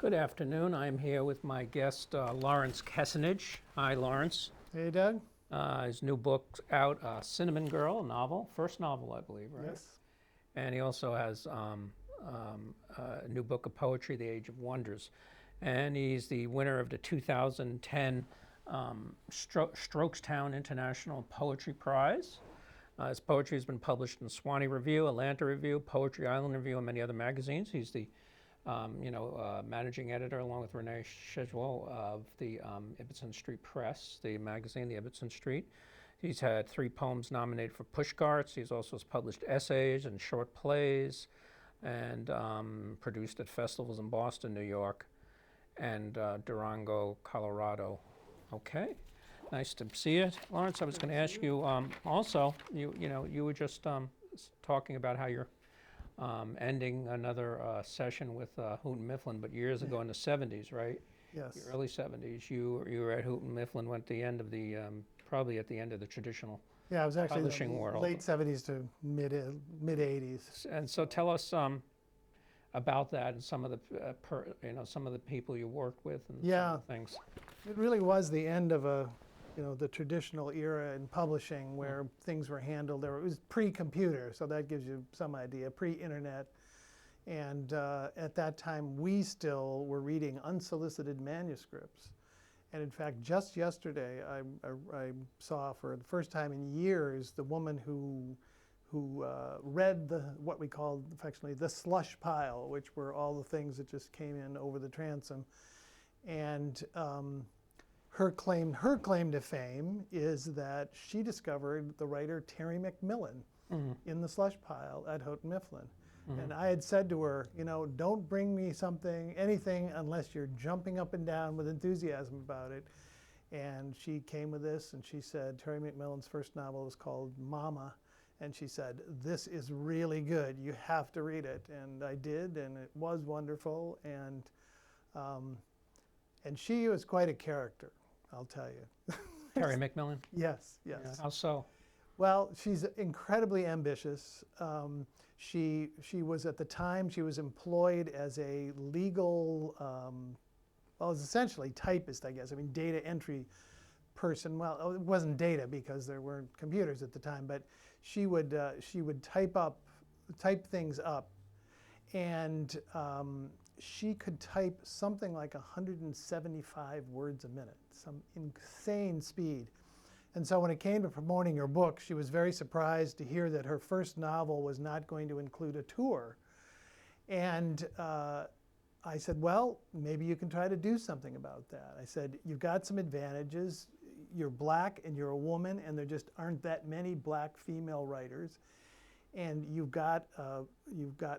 Good afternoon. I'm here with my guest, Lawrence Kessenich. Hi, Lawrence. Hey, Doug. His new book's out, Cinnamon Girl, a novel, first novel, I believe, right? Yes. And he also has a new book of poetry, The Age of Wonders. And he's the winner of the 2010 Strokestown International Poetry Prize. His poetry has been published in Swanee Review, Atlanta Review, Poetry Island Review, and many other magazines. He's the managing editor, along with Renee Shedwell, of the Ibbotson Street Press, the magazine, the Ibbotson Street. He's had 3 poems nominated for Pushcarts. He's also published essays and short plays, and produced at festivals in Boston, New York, and Durango, Colorado. Okay, nice to see you, Lawrence. I was going to ask you also. You were just talking about how you're ending another session with Houghton Mifflin, but years ago in the 70s, right? Yes. The early 70s. You were at Houghton Mifflin, went at the end of the, probably at the end of the traditional Yeah, I was actually in publishing the world. late 70s to mid 80s. And so tell us about that and some of the, some of the people you worked with and some of the things. It really was the end of the traditional era in publishing where things were handled. It was pre-computer, so that gives you some idea, pre-internet. And at that time, we still were reading unsolicited manuscripts. And in fact, just yesterday, I saw for the first time in years the woman who read what we called affectionately the slush pile, which were all the things that just came in over the transom. And her claim to fame is that she discovered the writer Terry McMillan in the slush pile at Houghton Mifflin. And I had said to her, don't bring me anything unless you're jumping up and down with enthusiasm about it. And she came with this, and she said Terry McMillan's first novel was called Mama. And she said, this is really good. You have to read it. And I did, and it was wonderful. And she was quite a character, I'll tell you. Terry McMillan? Yes. Yeah, how so? Well, she's incredibly ambitious. She was, at the time, she was employed as a legal, it was essentially typist, I guess. I mean, data entry person. Well, it wasn't data because there weren't computers at the time, but she would type things up, and she could type something like 175 words a minute, some insane speed. And so when it came to promoting her book, she was very surprised to hear that her first novel was not going to include a tour. And I said, well, maybe you can try to do something about that. I said, you've got some advantages. You're black and you're a woman, and there just aren't that many black female writers. And you've got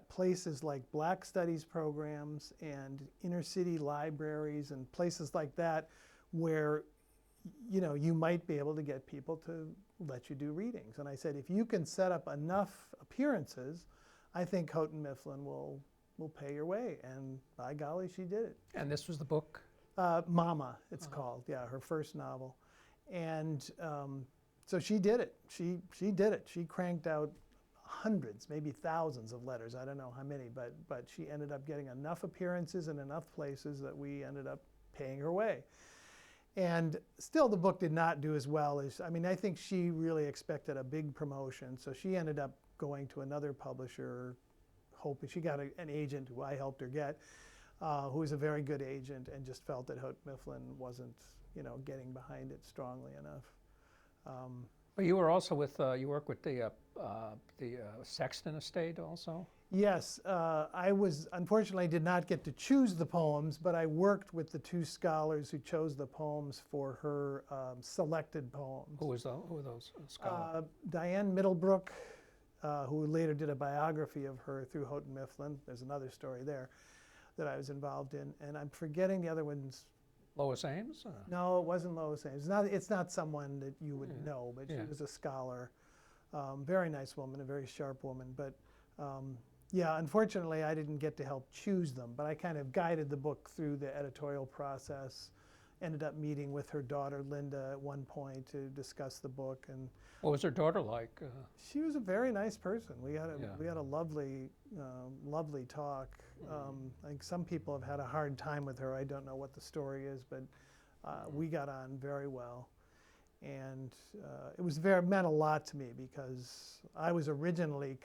places like black studies programs and inner city libraries and places like that where you might be able to get people to let you do readings. And I said, if you can set up enough appearances, I think Houghton Mifflin will pay your way. And by golly, she did it. And this was the book? Mama, it's called. Yeah, her first novel. And so she did it. She did it. She cranked out hundreds, maybe thousands of letters. I don't know how many, but she ended up getting enough appearances in enough places that we ended up paying her way. And still, the book did not do as well as, I think she really expected a big promotion. So she ended up going to another publisher, hoping she got an agent who I helped her get, who was a very good agent, and just felt that Houghton Mifflin wasn't, getting behind it strongly enough. But you were also with, you work with the Sexton estate also? Yes, I unfortunately did not get to choose the poems, but I worked with the 2 scholars who chose the poems for her selected poems. Who were those scholars? Diane Middlebrook, who later did a biography of her through Houghton Mifflin. There's another story there that I was involved in, and I'm forgetting the other ones. Lois Ames? No, it wasn't Lois Ames. It's not someone that you would know, but she was a scholar. Very nice woman, a very sharp woman. But yeah, unfortunately, I didn't get to help choose them, but I kind of guided the book through the editorial process, ended up meeting with her daughter Linda at one point to discuss the book, and What was her daughter like? she was a very nice person. We had a Yeah. we had a lovely talk. I think some people have had a hard time with her. I don't know what the story is, but we got on very well, and it was meant a lot to me because I was originally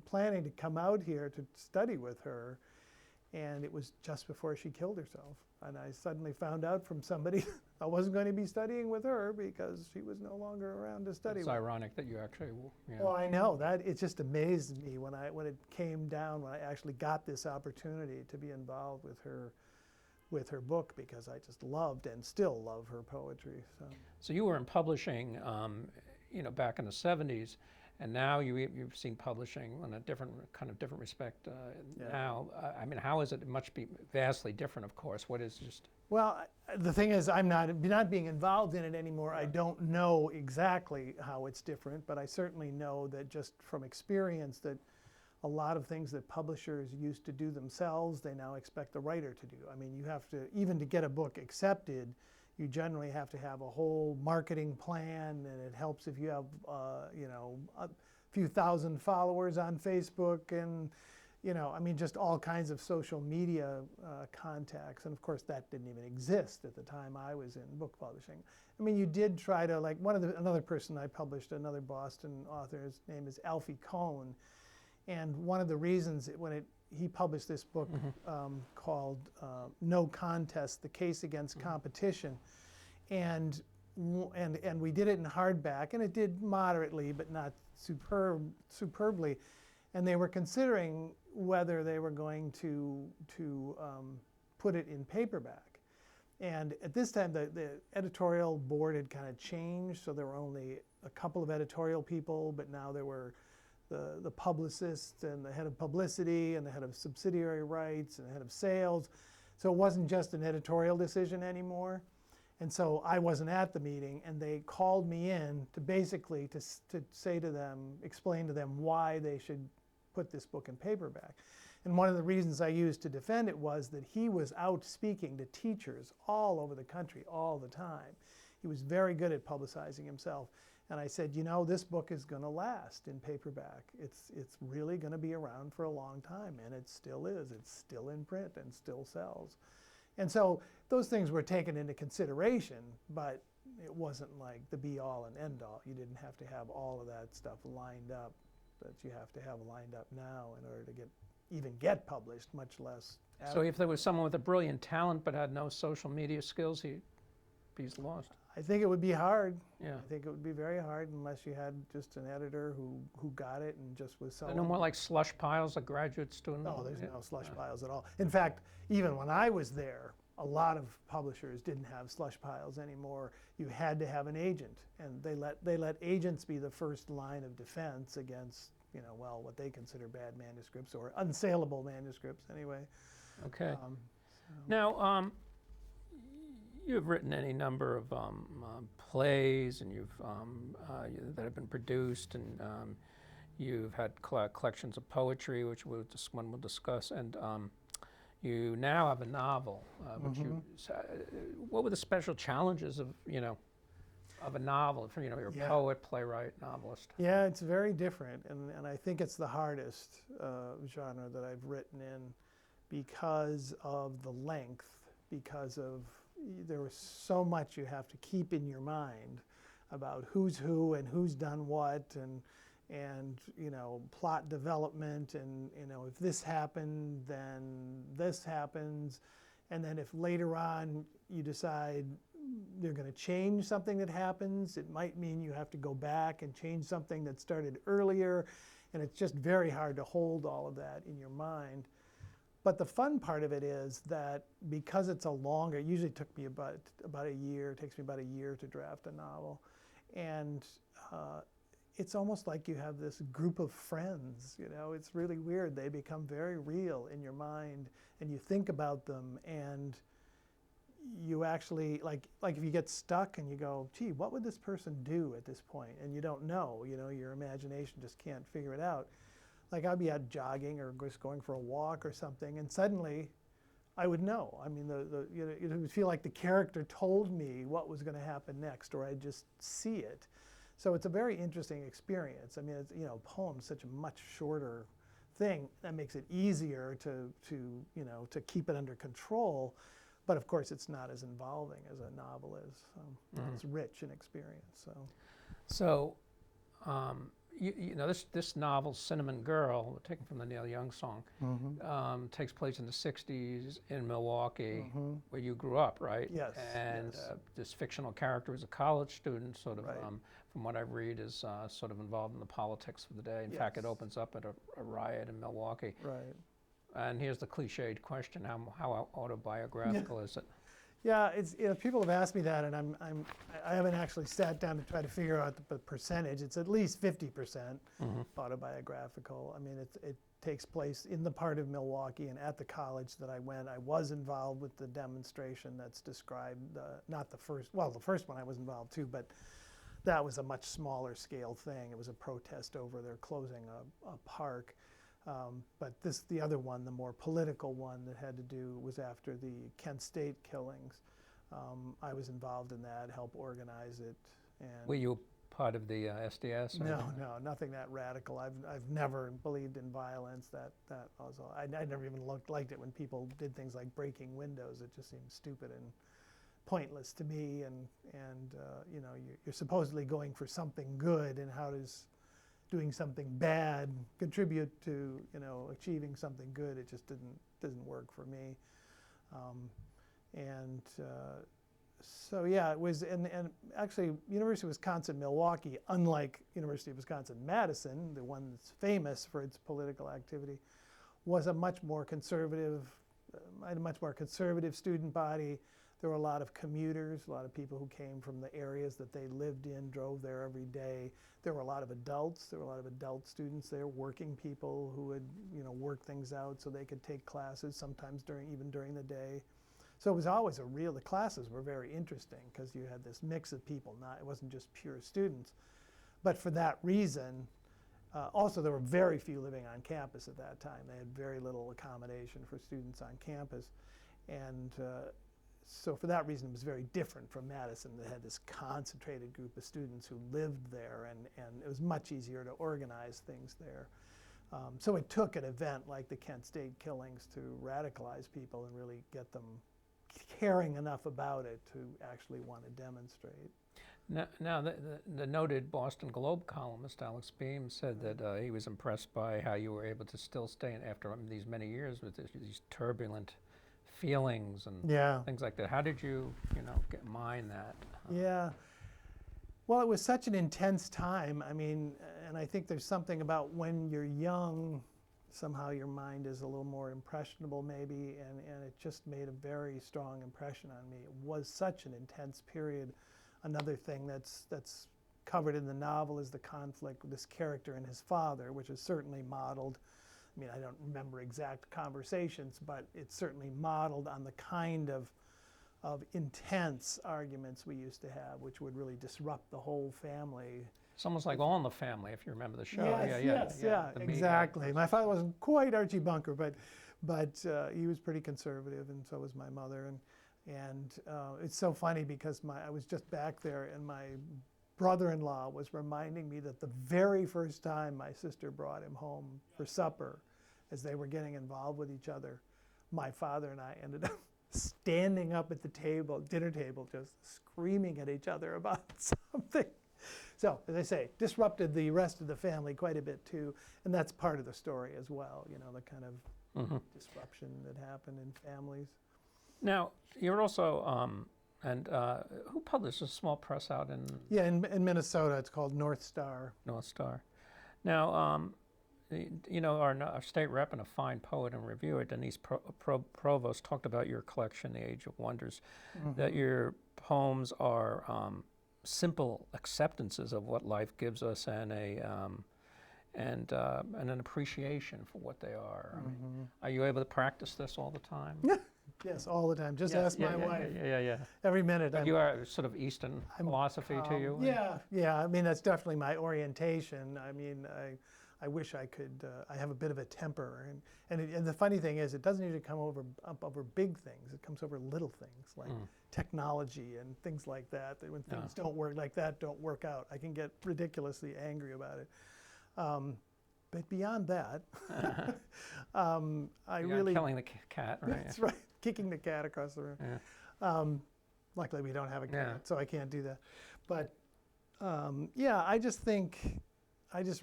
planning to come out here to study with her, and it was just before she killed herself. And I suddenly found out from somebody I wasn't going to be studying with her because she was no longer around to study It's with. ironic that you actually, yeah. Well, I know that it just amazed me when it came down, when I actually got this opportunity to be involved with her book, because I just loved and still love her poetry. So you were in publishing, back in the 70s, and now you've seen publishing in a different respect now. I mean, how is it? It must be vastly different, of course. What is just? Well, the thing is, I'm not being involved in it anymore. I don't know exactly how it's different, but I certainly know that just from experience that a lot of things that publishers used to do themselves, they now expect the writer to do. I mean, you have to, even to get a book accepted, you generally have to have a whole marketing plan, and it helps if you have, a few thousand followers on Facebook, and, I mean, just all kinds of social media contacts. And of course, that didn't even exist at the time I was in book publishing. I mean, you did try to, like, another person I published, another Boston author, his name is Alfie Kohn. And one of the reasons he published this book called No Contest, The Case Against Competition. And we did it in hardback, and it did moderately, but not superbly. And they were considering whether they were going to put it in paperback. And at this time, the editorial board had kind of changed, so there were only a couple of editorial people, but now there were the publicist and the head of publicity and the head of subsidiary rights and the head of sales. So it wasn't just an editorial decision anymore. And so I wasn't at the meeting, and they called me in to basically to say to them, explain to them why they should put this book in paperback. And one of the reasons I used to defend it was that he was out speaking to teachers all over the country all the time. He was very good at publicizing himself. And I said, this book is going to last in paperback. It's really going to be around for a long time, and it still is. It's still in print and still sells. And so those things were taken into consideration, but it wasn't like the be-all and end-all. You didn't have to have all of that stuff lined up that you have to have lined up now in order to even get published, much less. So if there was someone with a brilliant talent but had no social media skills, he's lost. I think it would be hard. Yeah. I think it would be very hard unless you had just an editor who got it and just was selling. No more like slush piles, a graduate student? No, there's no slush piles at all. In fact, even when I was there, a lot of publishers didn't have slush piles anymore. You had to have an agent, and they let agents be the first line of defense against, what they consider bad manuscripts or unsaleable manuscripts anyway. Okay. Now, you've written any number of plays, and that have been produced, and you've had collections of poetry, which one we'll discuss, and you now have a novel. What were the special challenges of a novel? You're a poet, playwright, novelist. Yeah, it's very different, and I think it's the hardest genre that I've written in because of the length, because of there was so much you have to keep in your mind about who's who and who's done what, and plot development, and if this happened, then this happens, and then if later on you decide you're going to change something that happens, it might mean you have to go back and change something that started earlier, and it's just very hard to hold all of that in your mind. But the fun part of it is that because it's it usually took me about a year, it takes me about a year to draft a novel, and it's almost like you have this group of friends, it's really weird. They become very real in your mind, and you think about them, and you actually, like if you get stuck and you go, gee, what would this person do at this point? And you don't know, your imagination just can't figure it out. Like I'd be out jogging or just going for a walk or something, and suddenly I would know. I mean, you know, it would feel like the character told me what was going to happen next, or I'd just see it. So it's a very interesting experience. I mean, it's, you know, poem's such a much shorter thing. That makes it easier to you know, to keep it under control. But of course, it's not as involving as a novel is. It's rich in experience. So, you know, this novel, Cinnamon Girl, taken from the Neil Young song, takes place in the 60s in Milwaukee, where you grew up, right? Yes. And yes. this fictional character is a college student, sort of, Right. from what I read, is sort of involved in the politics of the day. In fact, it Yes. opens up at a riot in Milwaukee. Right. And here's the cliched question: how autobiographical is it? Yeah, it's, you know, people have asked me that, and I haven't actually sat down to try to figure out the percentage. It's at least 50% autobiographical. I mean, it takes place in the part of Milwaukee and at the college that I went. I was involved with the demonstration that's described. Not the first, well, the first one I was involved too, but that was a much smaller scale thing. It was a protest over their closing a park. But the other one, the more political one that had to do, was after the Kent State killings. I was involved in that, helped organize it. And Were you part of the SDS? no, nothing that radical. I've never believed in violence. That was all. I never even liked it when people did things like breaking windows. It just seemed stupid and pointless to me. And you know, you're supposedly going for something good, and how does doing something bad contribute to, you know, achieving something good? It just didn't work for me. So yeah, it was, and actually University of Wisconsin-Milwaukee, unlike University of Wisconsin-Madison, the one that's famous for its political activity, was a much more conservative, had a much more conservative student body. There were a lot of commuters, a lot of people who came from the areas that they lived in, drove there every day. There were a lot of adults. There were a lot of adult students there, working people who would, you know, work things out so they could take classes, sometimes even during the day. So it was always the classes were very interesting because you had this mix of people. It wasn't just pure students. But for that reason, also there were very few living on campus at that time. They had very little accommodation for students on campus. And so for that reason, it was very different from Madison, that had this concentrated group of students who lived there, and it was much easier to organize things there. So it took an event like the Kent State killings to radicalize people and really get them caring enough about it to actually want to demonstrate. Now the noted Boston Globe columnist Alex Beam said that he was impressed by how you were able to still stay in after these many years with these turbulent feelings and things like that. How did you, you know, mine that? Yeah. Well, it was such an intense time. I mean, and I think there's something about when you're young, somehow your mind is a little more impressionable maybe, and it just made a very strong impression on me. It was such an intense period. Another thing that's covered in the novel is the conflict with this character and his father, which is certainly modeled. I mean, I don't remember exact conversations, but it's certainly modeled on the kind of intense arguments we used to have, which would really disrupt the whole family. It's almost like All in the Family, if you remember the show. Yes, exactly. My father wasn't quite Archie Bunker, but he was pretty conservative, and so was my mother. And it's so funny because I was just back there, and my brother-in-law was reminding me that the very first time my sister brought him home for supper, as they were getting involved with each other, my father and I ended up standing up at the dinner table, just screaming at each other about something. So, as I say, disrupted the rest of the family quite a bit too, and that's part of the story as well, you know, the kind of disruption that happened in families. Now, you're also, who published a small press out in? Yeah, in Minnesota, it's called North Star. North Star. Now, you know, our state rep and a fine poet and reviewer, Denise Provost, talked about your collection, The Age of Wonders, that your poems are simple acceptances of what life gives us, and and an appreciation for what they are. I mean, are you able to practice this all the time? Yes, all the time. Just ask my wife. Yeah. Every minute. You are sort of Eastern philosophy to you? Yeah. I mean, that's definitely my orientation. I mean, I wish I could. I have a bit of a temper, and the funny thing is, it doesn't usually come up over big things. It comes over little things like technology and things like that. That when things don't work like that, don't work out. I can get ridiculously angry about it. But beyond that, I really killing the cat, right? That's right, kicking the cat across the room. Yeah. Luckily, we don't have a cat, Yeah. so I can't do that. But yeah, I just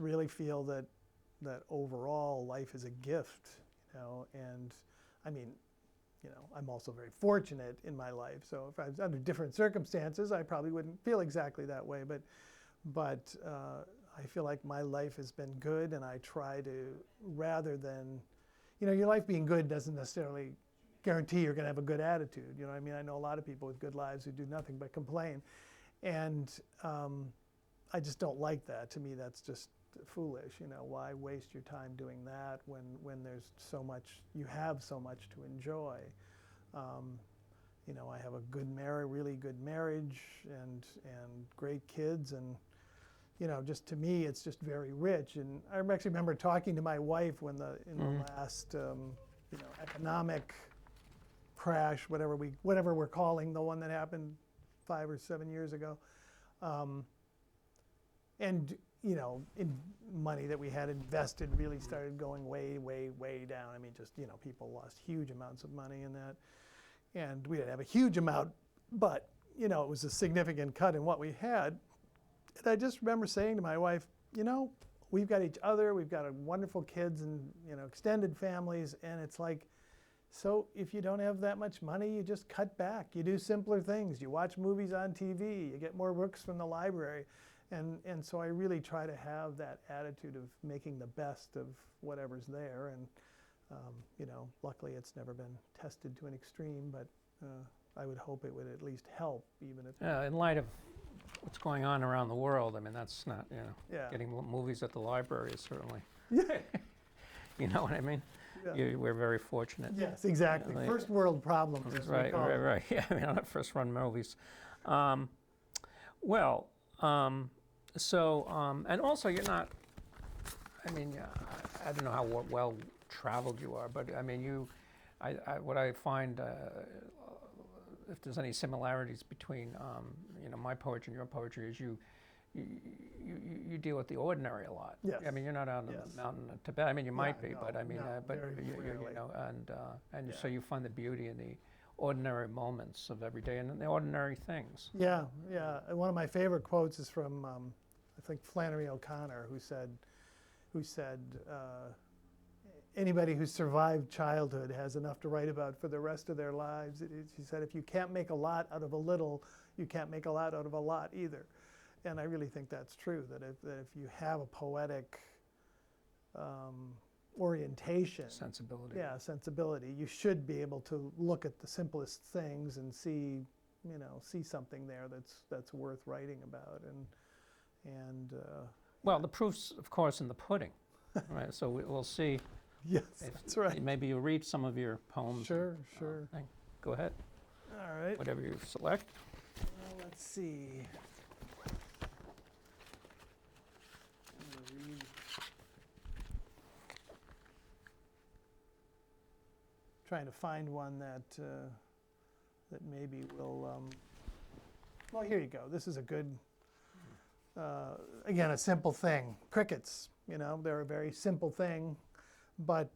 really feel that overall life is a gift, and I mean, I'm also very fortunate in my life. So if I was under different circumstances, I probably wouldn't feel exactly that way. But I feel like my life has been good, and I try to, rather than, your life being good doesn't necessarily guarantee you're going to have a good attitude. You know what I mean? I know a lot of people with good lives who do nothing but complain. And I just don't like that. To me, that's just foolish. Why waste your time doing that when there's so much, you have so much to enjoy. I have a really good marriage and great kids, and just to me, it's just very rich. And I actually remember talking to my wife in the last economic crash, whatever we're calling the one that happened 5 or 7 years ago, and in money that we had invested really started going way, way, way down. I mean, just people lost huge amounts of money in that, and we didn't have a huge amount, but it was a significant cut in what we had. And I just remember saying to my wife, we've got each other, we've got wonderful kids and extended families, and it's like, so if you don't have that much money, you just cut back. You do simpler things. You watch movies on TV. You get more books from the library. And so I really try to have that attitude of making the best of whatever's there. And, luckily it's never been tested to an extreme, but I would hope it would at least help, even if... In light of what's going on around the world, I mean, that's not, Yeah. getting movies at the library is certainly, Yeah. you know what I mean? Yeah. We're very fortunate. Yes, exactly. First world problems, as we Right, call it. right. Yeah, I mean, on first-run movies. And also you're not, I mean, I don't know how well-traveled you are, but I mean, what I find, if there's any similarities between, my poetry and your poetry, is you deal with the ordinary a lot. Yes. I mean, you're not out in Yes. the mountain of Tibet. I mean, you might be, no, but I mean, no, but very rarely. and Yeah. so you find the beauty in the ordinary moments of every day and the ordinary things. Yeah, yeah. And one of my favorite quotes is from, I think, Flannery O'Connor, who said, anybody who survived childhood has enough to write about for the rest of their lives. He said, if you can't make a lot out of a little, you can't make a lot out of a lot either. And I really think that's true, that if you have a poetic orientation, sensibility, you should be able to look at the simplest things and see something there that's worth writing about. Well, the proof's, of course, in the pudding, right? So we'll see. Yes, that's right. Maybe you read some of your poems. Sure. Go ahead. All right. Whatever you select. Let's see. I'm gonna read. Trying to find one that maybe will. Well, here you go. This is a good. Again, a simple thing. Crickets. They're a very simple thing, but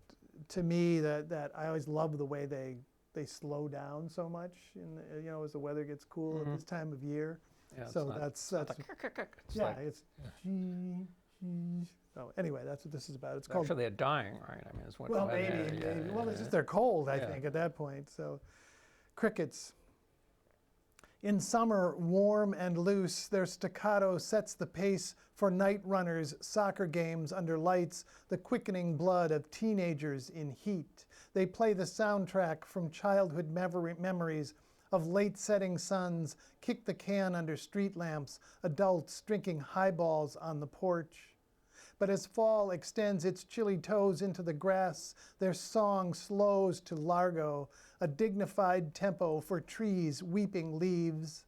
to me, that I always love the way they slow down so much. As the weather gets cool at this time of year. Yeah, so that's like, it's. So anyway, that's what this is about. It's called. Actually, they're dying, right? I mean, it's what. Well, maybe. Well, it's just they're cold, I think, at that point. So, crickets. In summer, warm and loose, their staccato sets the pace for night runners, soccer games under lights, the quickening blood of teenagers in heat. They play the soundtrack from childhood memories of late-setting suns, kick the can under street lamps, adults drinking highballs on the porch. But as fall extends its chilly toes into the grass, their song slows to largo, a dignified tempo for trees weeping leaves.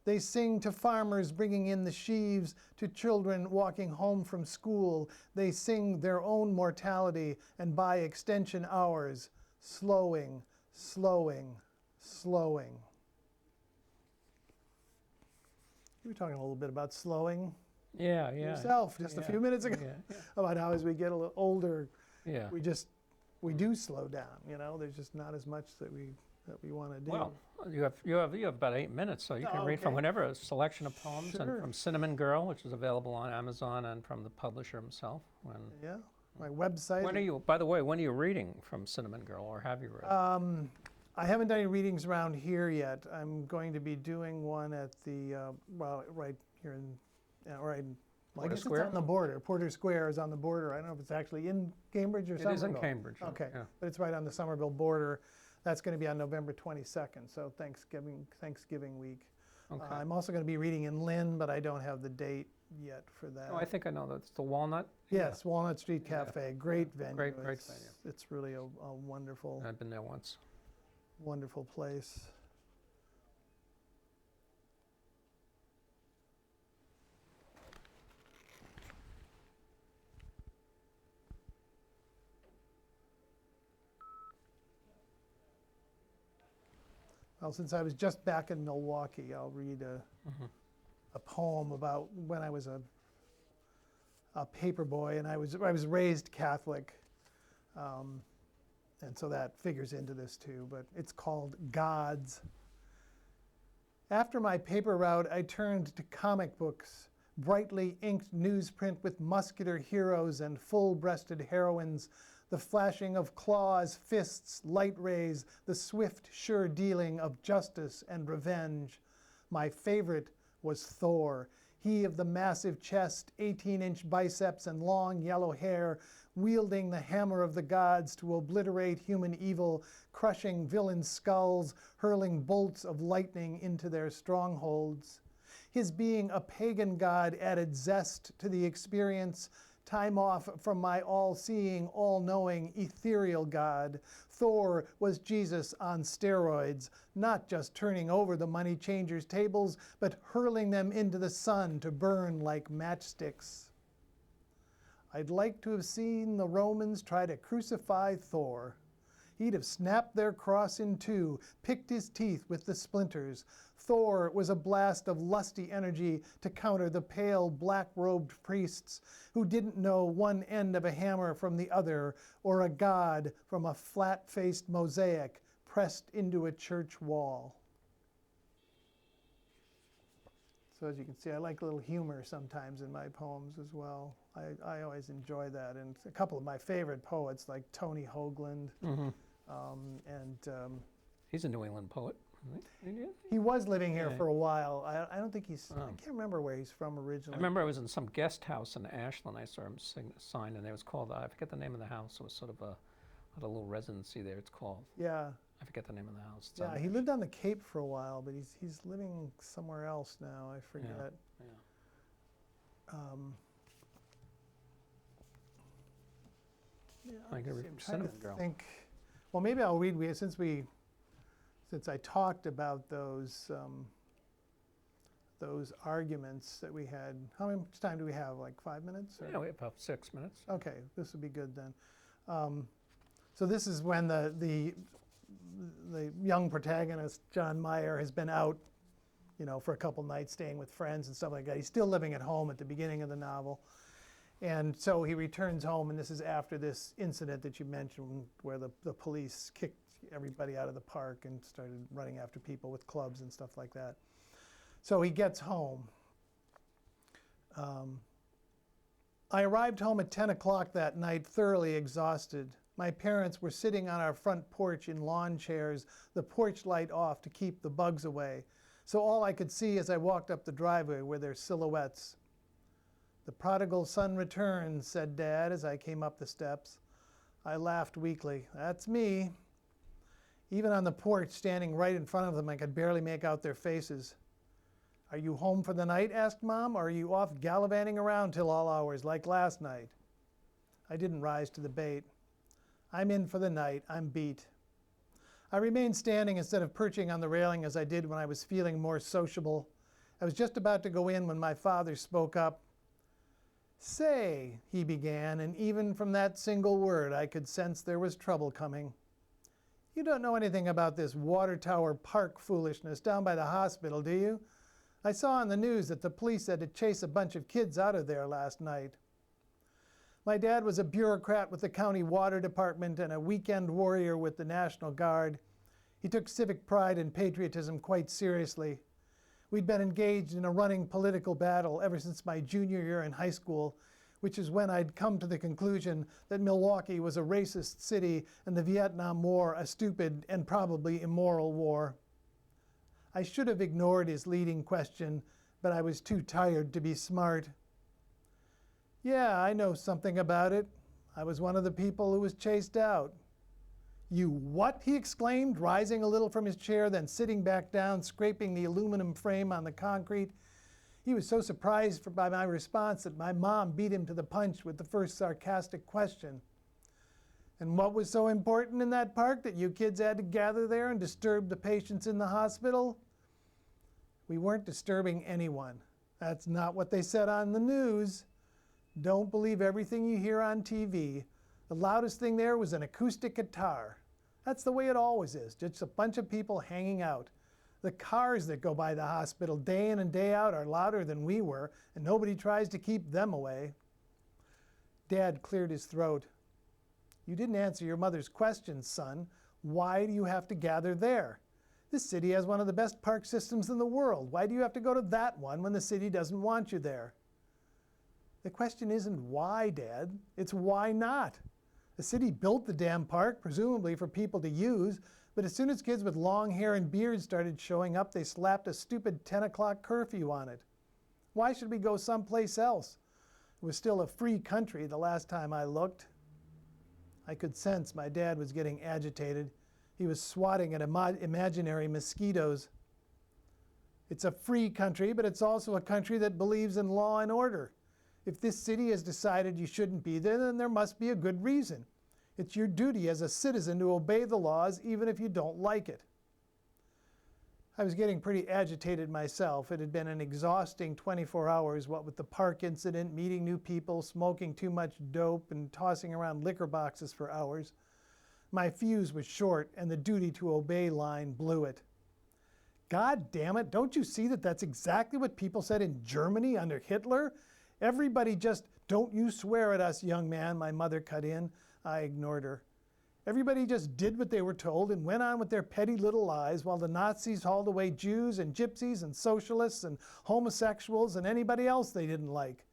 They sing to farmers bringing in the sheaves, to children walking home from school. They sing their own mortality and by extension ours, slowing, slowing, slowing. You were talking a little bit about slowing Yeah. yourself just a few minutes ago about how as we get a little older, Yeah. we do slow down. You know, there's just not as much that we want to do. Well, you have about 8 minutes, so you can read from okay. whenever a selection of poems, and Sure. from Cinnamon Girl, which is available on Amazon, and from the publisher himself. Yeah, my website. When are you? By the way, when are you reading from Cinnamon Girl, or have you read? I haven't done any readings around here yet. I'm going to be doing one at the right here in right. Well, I guess Square? it's on the border. Porter Square is on the border. I don't know if it's actually in Cambridge or It Somerville. is in Cambridge. Okay, Yeah. but it's right on the Somerville border. That's going to be on November 22nd, so Thanksgiving week. Okay. I'm also going to be reading in Lynn, but I don't have the date yet for that. Oh, I think I know that. It's the Walnut. Yes, Walnut Street Cafe, great venue. Great It's- venue. It's really a wonderful, I've been there once. wonderful place. Well, since I was just back in Milwaukee, I'll read a poem about when I was a paper boy, and I was raised Catholic, and so that figures into this too. But it's called Gods. After my paper route, I turned to comic books, brightly inked newsprint with muscular heroes and full-breasted heroines, the flashing of claws, fists, light rays, the swift, sure dealing of justice and revenge. My favorite was Thor, he of the massive chest, 18-inch biceps, and long yellow hair, wielding the hammer of the gods to obliterate human evil, crushing villain skulls, hurling bolts of lightning into their strongholds. His being a pagan god added zest to the experience, time off from my all-seeing, all-knowing, ethereal God. Thor was Jesus on steroids, not just turning over the money changers' tables, but hurling them into the sun to burn like matchsticks. I'd like to have seen the Romans try to crucify Thor. He'd have snapped their cross in two, picked his teeth with the splinters. Thor was a blast of lusty energy to counter the pale, black-robed priests who didn't know one end of a hammer from the other, or a god from a flat-faced mosaic pressed into a church wall. So as you can see, I like a little humor sometimes in my poems as well. I always enjoy that. And a couple of my favorite poets, like Tony Hoagland, He's a New England poet. Isn't he? he was living here Yeah. for a while. I don't think I Oh. can't remember where he's from originally. I remember I was in some guest house in Ashland. I saw him sign, and it was called, I forget the name of the house. It was sort of had a little residency there. It's called, Yeah, I forget the name of the house. It's yeah. on He lived on the Cape for a while, but he's living somewhere else now. I forget. Yeah. Yeah, I can read I'm from trying to Cinnamon Girl. think. Well, maybe I'll read. Since I talked about those arguments that we had. How much time do we have? Like 5 minutes? Or? Yeah, we have about 6 minutes. Okay, this would be good then. So this is when the young protagonist, John Meyer, has been out, for a couple nights staying with friends and stuff like that. He's still living at home at the beginning of the novel. And so he returns home, and this is after this incident that you mentioned where the police kicked everybody out of the park and started running after people with clubs and stuff like that. So he gets home. I arrived home at 10 o'clock that night, thoroughly exhausted. My parents were sitting on our front porch in lawn chairs, the porch light off to keep the bugs away. So all I could see as I walked up the driveway were their silhouettes. "The prodigal son returns," said Dad as I came up the steps. I laughed weakly. "That's me." Even on the porch, standing right in front of them, I could barely make out their faces. "Are you home for the night?" asked Mom, "or are you off gallivanting around till all hours, like last night?" I didn't rise to the bait. "I'm in for the night. I'm beat." I remained standing instead of perching on the railing as I did when I was feeling more sociable. I was just about to go in when my father spoke up. "Say," he began, and even from that single word I could sense there was trouble coming. "You don't know anything about this water tower park foolishness down by the hospital, do you? I saw on the news that the police had to chase a bunch of kids out of there last night." My dad was a bureaucrat with the county water department and a weekend warrior with the National Guard. He took civic pride and patriotism quite seriously. We'd been engaged in a running political battle ever since my junior year in high school, which is when I'd come to the conclusion that Milwaukee was a racist city and the Vietnam War a stupid and probably immoral war. I should have ignored his leading question, but I was too tired to be smart. "Yeah, I know something about it. I was one of the people who was chased out." "You what?" he exclaimed, rising a little from his chair, then sitting back down, scraping the aluminum frame on the concrete. He was so surprised by my response that my mom beat him to the punch with the first sarcastic question. "And what was so important in that park that you kids had to gather there and disturb the patients in the hospital?" "We weren't disturbing anyone. That's not what they said on the news. Don't believe everything you hear on TV. The loudest thing there was an acoustic guitar. That's the way it always is, just a bunch of people hanging out. The cars that go by the hospital day in and day out are louder than we were, and nobody tries to keep them away." Dad cleared his throat. "You didn't answer your mother's question, son. Why do you have to gather there? This city has one of the best park systems in the world. Why do you have to go to that one when the city doesn't want you there?" "The question isn't why, Dad. It's why not. The city built the damn park, presumably for people to use, but as soon as kids with long hair and beards started showing up, they slapped a stupid 10 o'clock curfew on it. Why should we go someplace else? It was still a free country the last time I looked." I could sense my dad was getting agitated. He was swatting at imaginary mosquitoes. "It's a free country, but it's also a country that believes in law and order. If this city has decided you shouldn't be there, then there must be a good reason. It's your duty as a citizen to obey the laws even if you don't like it." I was getting pretty agitated myself. It had been an exhausting 24 hours, what with the park incident, meeting new people, smoking too much dope, and tossing around liquor boxes for hours. My fuse was short, and the duty to obey line blew it. "God damn it, don't you see that that's exactly what people said in Germany under Hitler? Everybody just—" "Don't you swear at us, young man," my mother cut in. I ignored her. "Everybody just did what they were told and went on with their petty little lives while the Nazis hauled away Jews and gypsies and socialists and homosexuals and anybody else they didn't like.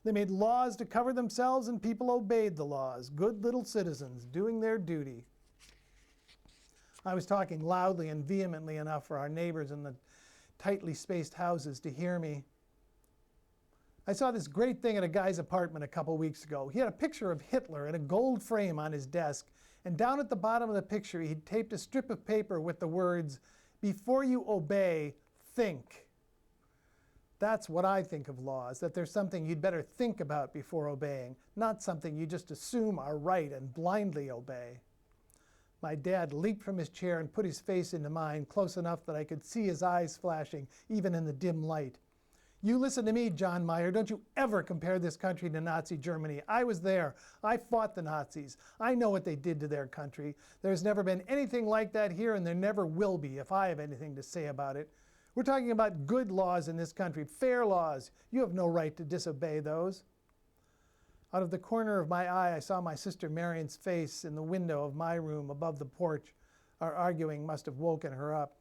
They made laws to cover themselves and people obeyed the laws. Good little citizens doing their duty." I was talking loudly and vehemently enough for our neighbors in the tightly spaced houses to hear me. "I saw this great thing at a guy's apartment a couple weeks ago. He had a picture of Hitler in a gold frame on his desk, and down at the bottom of the picture he'd taped a strip of paper with the words, 'Before you obey, think.' That's what I think of laws, that there's something you'd better think about before obeying, not something you just assume are right and blindly obey." My dad leaped from his chair and put his face into mine close enough that I could see his eyes flashing, even in the dim light. "You listen to me, John Meyer. Don't you ever compare this country to Nazi Germany. I was there. I fought the Nazis. I know what they did to their country. There's never been anything like that here, and there never will be if I have anything to say about it. We're talking about good laws in this country, fair laws. You have no right to disobey those." Out of the corner of my eye, I saw my sister Marion's face in the window of my room above the porch. Our arguing must have woken her up.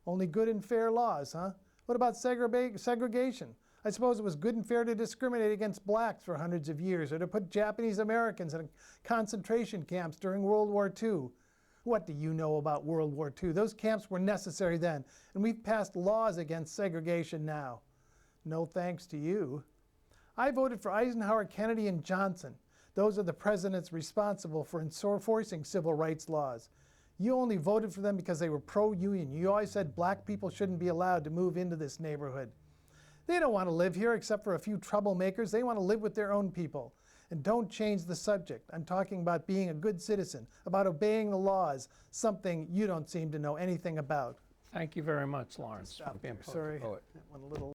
"Only good and fair laws, huh? What about segregation? I suppose it was good and fair to discriminate against blacks for hundreds of years, or to put Japanese Americans in concentration camps during World War II. What do you know about World War II? Those camps were necessary then, and we've passed laws against segregation now. No thanks to you. I voted for Eisenhower, Kennedy, and Johnson. Those are the presidents responsible for enforcing civil rights laws. You only voted for them because they were pro-union. You always said black people shouldn't be allowed to move into this neighborhood. They don't want to live here except for a few troublemakers. They want to live with their own people. And don't change the subject. I'm talking about being a good citizen, about obeying the laws, something you don't seem to know anything about." Thank you very much, Lawrence, for Stop being there. poet. Sorry, poet. that went a little